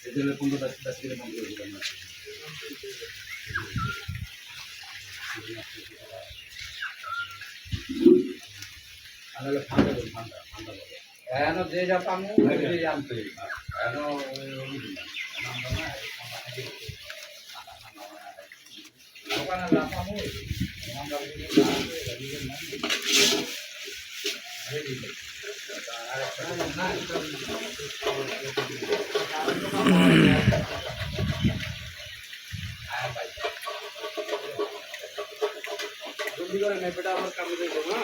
এজন্য 15-10 কিলো বন্ধ করে দিলাম না। আনালে ঠান্ডা ঠান্ডা ঠান্ডা বলে এখন যে যা পামু যে জানতে এখন আমরা না ওখানে না পামু আমরা জলদি করে নেপেটা আমার কামে দেবো না।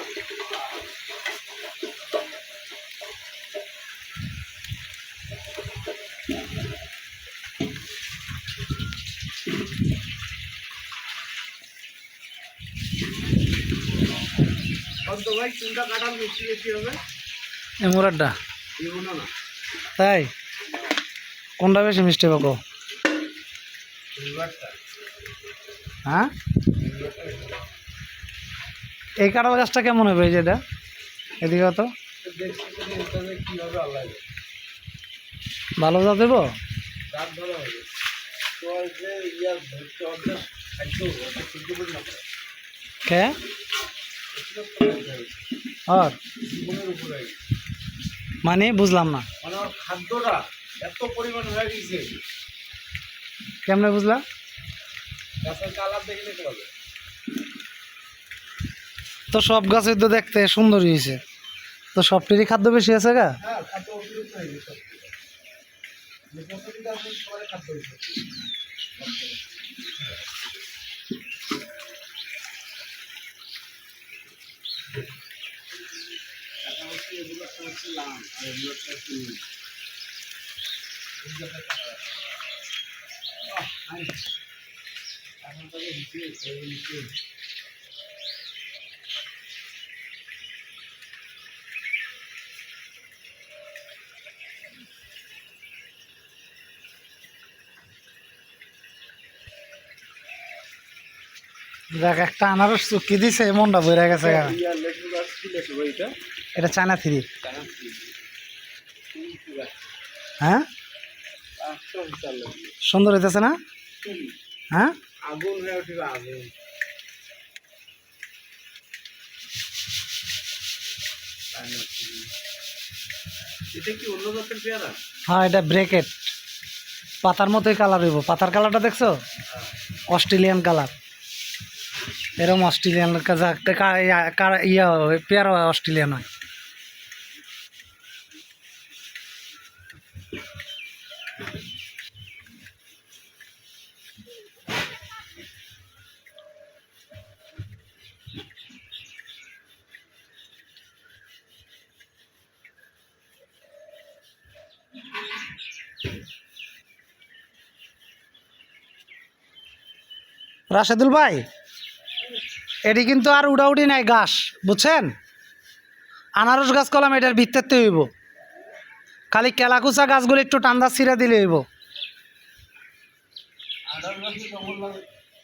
তো ভাই কোনটা কাটাল মিষ্টি বেশি হবে? এই মুরারটা দিব না না তাই কোনটা বেশি মিষ্টি পাবো? হ্যাঁ এই কাঁঠাল গাছটা কেমন হবে? এই যেটা এদিকে তো কিভাবে আল্লাহ ভালো যা দেবো রাত ভালো হবে তো যে ইয়ার ধরতে অর্ধেক খাদ্য সহ্য করি না কে আর জীবনের উপরে মানে বুঝলাম না মানে খাদ্যটা এত পরিমাণ হয়ে গেছে কেমনে বুঝলা? গাছের কালার দেখলে তো হবে তো সব গাছের তো দেখতে সুন্দরই হয়েছে, তো সবটিরই খাদ্য বেশি আছে গা। হ্যাঁ খাদ্য অতিরিক্ত হয়ে গেছে প্রতিটা সবাই খাদ্য হয়েছে এগুলো করছিলাম আর এগুলো করছি এখন তাকে দিচ্ছি দেখ একটা আনারস চুক্তি দিছে মনটা বইরা গেছে গা। লেটু গাছ কি লেটু এটা এটা চায়না থ্রি। জানা হ্যাঁ সুন্দর হইতেছে না? হ্যাঁ আগুন হয়ে উঠবে আগুন এটা কি অন্য জাতের পেয়ারা? হ্যাঁ এটা ব্রেকেট পাতার মতোই কালার হইব। পাতার কালারটা দেখছো? অস্ট্রেলিয়ান কালার, এরকম অস্ট্রেলিয়ান ইয়া পেয়ারা অস্ট্রেলিয়ান হয়। রাশেদুল ভাই এটি কিন্তু আর উড়াউড়ি নাই গাছ, বুঝছেন? আনারস গাছ কলাম এটার ভিত্তিতে হইব, খালি কেলাকুচা গাছগুলো একটু টান্দা ছিঁড়া দিলে হইব।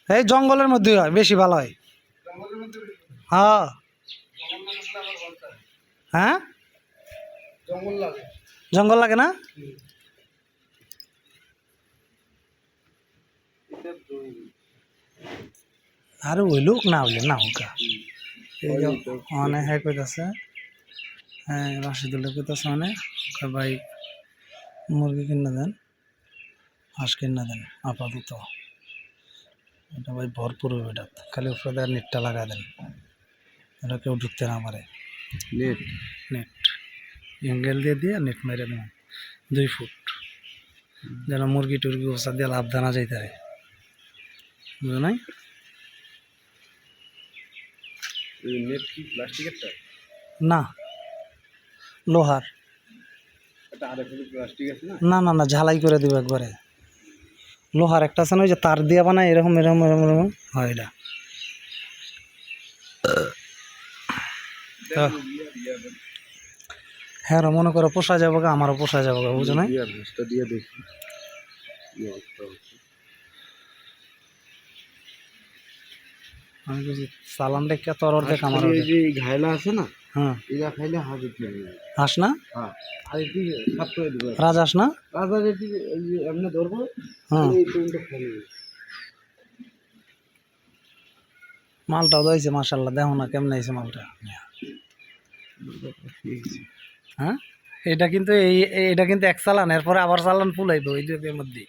এই জঙ্গলের মধ্যে হয় বেশি ভালো হয়। হ্যাঁ হ্যাঁ জঙ্গল লাগে না? আর হইলুক না হইলে না হোক। এই যে অনেক হ্যাঁ কইতাছে, হ্যাঁ রাশিদুল্লাহ কইতাছে অনেক ভাই মুরগি কিনে দেন, হাঁস কিনে দেন আপাতত। এটা ভাই ভরপুর হবে, এটা খালি উপরে দেওয়ার নেটটা লাগা দেন, এটা কেউ ঢুকতে না পারে। নেট নেট এঙ্গেল দিয়ে দিয়ে নেট মেরে দেন 2 ফুট, যেন মুরগি টুরগি ওষা দিয়ে লাভ দানা যাইতে পারে, বুঝো নাই? নেট কি প্লাস্টিকেরটা? না লোহার। এটা আরেক প্লাস্টিক আছে না? না না না ঝালাই করে দিব একবারে। লোহার একটা আছে না ওই যে তার দিয়ে বানায় এরকম এরকম এরকম এরকম হয় এটা। হ্যাঁ মনে করো পোষা যাবো, আমারও পোষা যাবো, বুঝো না? দিয়ে দেখি আমি বুঝি সালাম দেখে তোর অর্ধেক আমার এই অর্ধেক। যে ঘায়লা আছে না, হ্যাঁ এরা খাইলে হাত উঠে যাবে। হাস না, হ্যাঁ, আর এটি সাপ করে দেবো। রাজহাঁস না। রাজা এটি এই যে এমনি ধরবো, হ্যাঁ এই টুনটা খাইলে মালটাও দইছে মাশাআল্লাহ, দেখো না কেমন হয়েছে মালটা। হ্যাঁ এটা কিন্তু এটা কিন্তু এক চালান, এরপরে আবার চালান ফুলাইবো এই দুয়ের মধ্যে।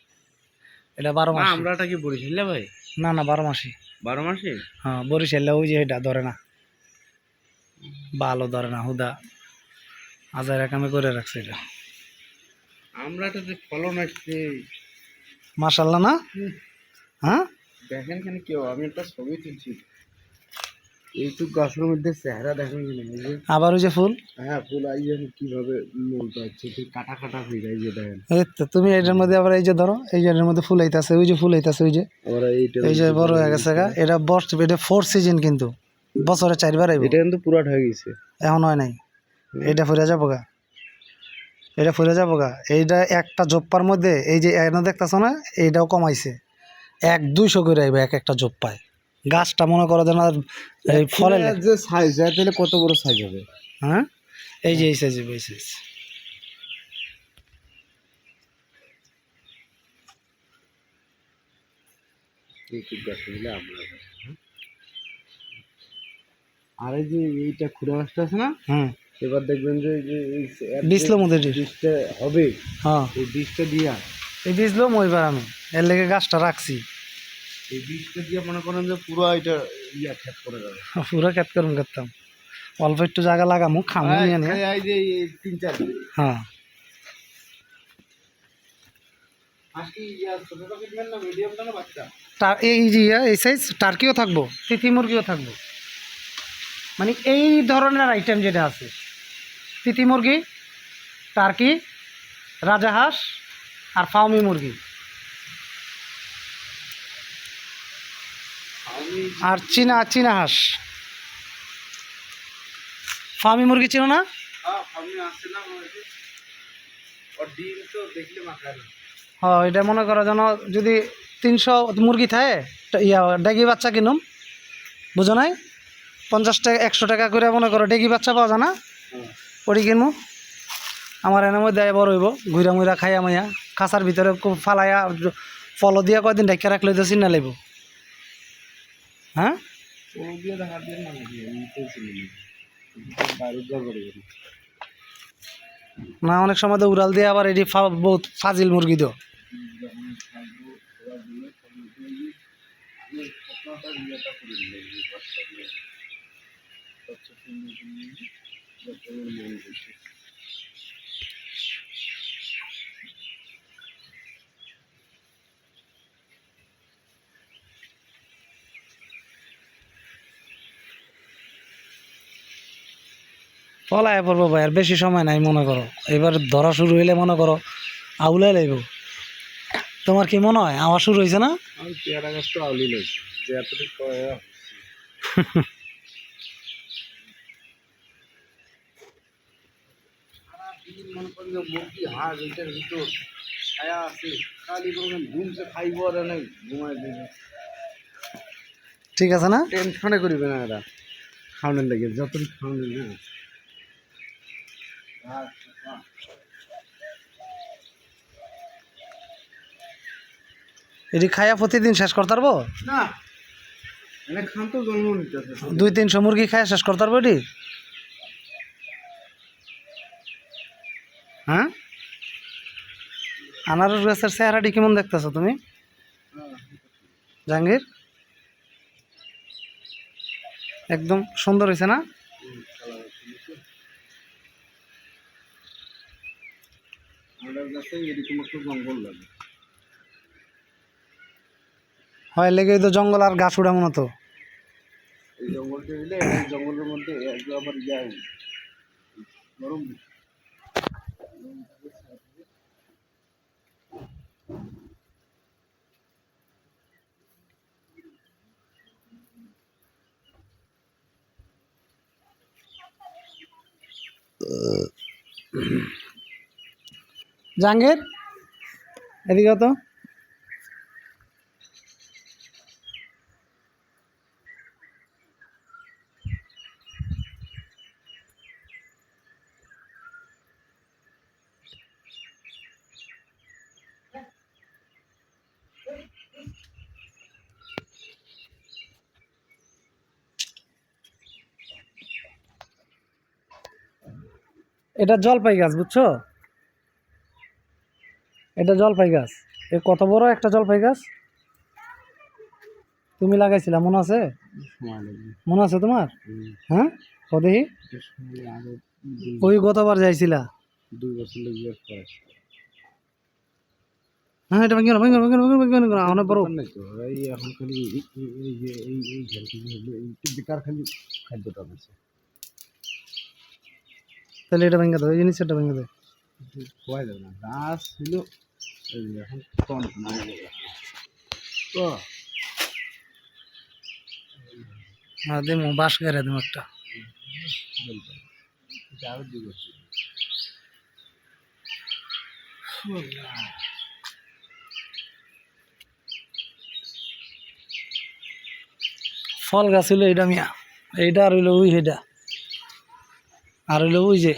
এটা 12 মাস। আমরাটা কি বরিশালে ভাই? না না 12 মাসি। 12 মাসে? হ্যাঁ বরিশালে ওই যে এটা ধরে না, ভালো ধরে না, হুদা আজার একামে করে রাখছে এটা। আমরাটাতে ফলন আসছে মাশাআল্লাহ না। হ্যাঁ দেখেন কেন কেউ, আমি একটা ছবি তুলছি, এইটুক গাছের মধ্যে চেহারা দেখেন কিনা, এই যে আবার ওই যে ফুল। হ্যাঁ ফুল আইয়েন কিভাবে মূলটা হচ্ছে কাটা কাটা হয়ে যায়, যে দেখেন। এই তো তুমি এটার মধ্যে আবার এই যে ধরো, এই যে এটার মধ্যে ফুল আইতাছে, ওই যে ফুল আইতাছে, ওই যে আবার এইটা এই যে বড় হয়ে গেছে গা। এটা এটা 4 সিজন, কিন্তু বছরে 4 বার আইব। এটা কিন্তু পুরাট হয়ে গেছে, এখন হয় নাই, এটা ফুরে যাবো গা, এটা ফুরে যাবো গা। এইটা একটা জোপ্পার মধ্যে এই যে এনে দেখতেছ না, এইটাও কমাইছে, 100-200 করে আইবে এক একটা জোপ্পায়। গাছটা মনে করো যেন এই ফলের যে সাইজ হয় তাহলে কত বড় সাইজ হবে? হ্যাঁ এই যে এই সাইজ, এই সাইজ। এইটুক গাছ হইলে আমরা, আর এই যে এইটা খুঁড়ে গাছটা আছে না, হুম এবার দেখবেন যে বিছলো মধ্যে বীজটা হবে, হ্যাঁ এই বীজটা দিয়া, এই বিছলো মইবার আমি এর লেগে গাছটা রাখছি। এই বীজটা দিয়ে মনে করেন যে পুরো এটা ইয়া খেত করে যাবে। পুরো খেত করুন করতাম, অল্প একটু জায়গা লাগামু, খামু নিয়ে নিয়ে। এই যে 3-4 হ্যাঁ আজকে ইয়া ছোটটা কিনবেন না মিডিয়ামটা না বাচ্চা? এই যে এই সাইজ টার্কিও থাকবো, তিতি মুরগিও থাকবো, মানে এই ধরনের আইটেম যেটা আছে, তিতি মুরগি, টার্কি, রাজাহাঁস আর ফাউমি মুরগি আর চীনা হাঁস। ফার্মি মুরগি ছিল না? হ্যাঁ আমি আসছে না, ওর ডিম তো দেখলে মাখারি। হ্যাঁ এটা মনে করো যেন যদি 300 মুরগি থাকে, ইয়া ডেগি বাচ্চা কিনুম, বুঝো নাই, 50 টাকা 100 টাকা করে মনে করো ডেগি বাচ্চা পাওয়া যায় না, ওটি কিনবো। আমার এনে মধ্যে বড় হইব, ঘুরা মুইরা খাইয়া মাইয়া খাঁচার ভিতরে ফালাইয়া ফল দিয়া কয়দিন ঢাকা রাখলে তো চিন্তা লাগব। হ্যাঁ না, অনেক সময় তো উড়াল দিয়ে আবার এটি বহুত ফাজিল মুরগি তো। পলায় পড়বো ভাই, আর বেশি সময় নাই মনে করো, এবার ধরা শুরু হইলে মনে করো আউলাই লাগব। তোমার কি মনে হয় আওয়াজ শুরু হয়েছে না? আমি পেয়ারা গাছ তো আউলি লাগছে যে এতটুকু মনে করেন যে মুরগি হাঁস এটার ভিতর ছায়া আছে, খালি বলবেন ঘুমছে খাইব আর নাই ঘুমাই দেবে, ঠিক আছে না? টেনশনে করিবে না এরা খাওয়ানোর লাগে, যতটুকু খাওয়ানোর না। এটি খাইয়া প্রতিদিন শেষ করতে পারবো? না এনে খান তো জন্ম নিতেছে 200-300 মুরগি খাইয়া শেষ করতে পারবো এটি? হ্যাঁ আনারস গাছের চেহারাটি কেমন দেখতেছো তুমি জাহাঙ্গীর? একদম সুন্দর হয়েছে না? আমাদের কাছে এরকম একটা জঙ্গল লাগে, হয় লেগে তো জঙ্গল আর গাছ উড়া মনে তো। এই জঙ্গলটা হইলে এই জঙ্গলের মধ্যে আবার ইয়া গরম জাহাঙ্গীর এদিকে তো এটা জলপাই গাছ বুঝছো, এটা জলপাই গাছ। এ কত বড় একটা জলপাই গাছ, তুমি লাগাইছিলা মনে আছে? সময় লাগবে। মনে আছে তোমার? হ্যাঁ ও দেখি, এটা সময় আরো ওই গতবার যাইছিলা। 2 বছর লেগে পরে। হ্যাঁ এটা ভেঙে ভেঙে ভেঙে ভেঙে ভেঙে অনেক বড়। নাই তো এই এখন খালি এই যে এই ঝালটি হলো এই বেকার খালি খাদ্যটা আছে। তাহলে এটা ভেঙে দাও, এই জিনিসটা ভেঙে দাও। খোয়াই দেবে না গাছ ছিল এই যে এখন তন না তো আর দেবো বাঁশ গাড়ে দেবো একটা। এটা আরো 2 বছর। ফল গাছ হইলো এইটা মিয়া, এইটা আর হইলো ওই, সেইটা আর হইলো ওই যে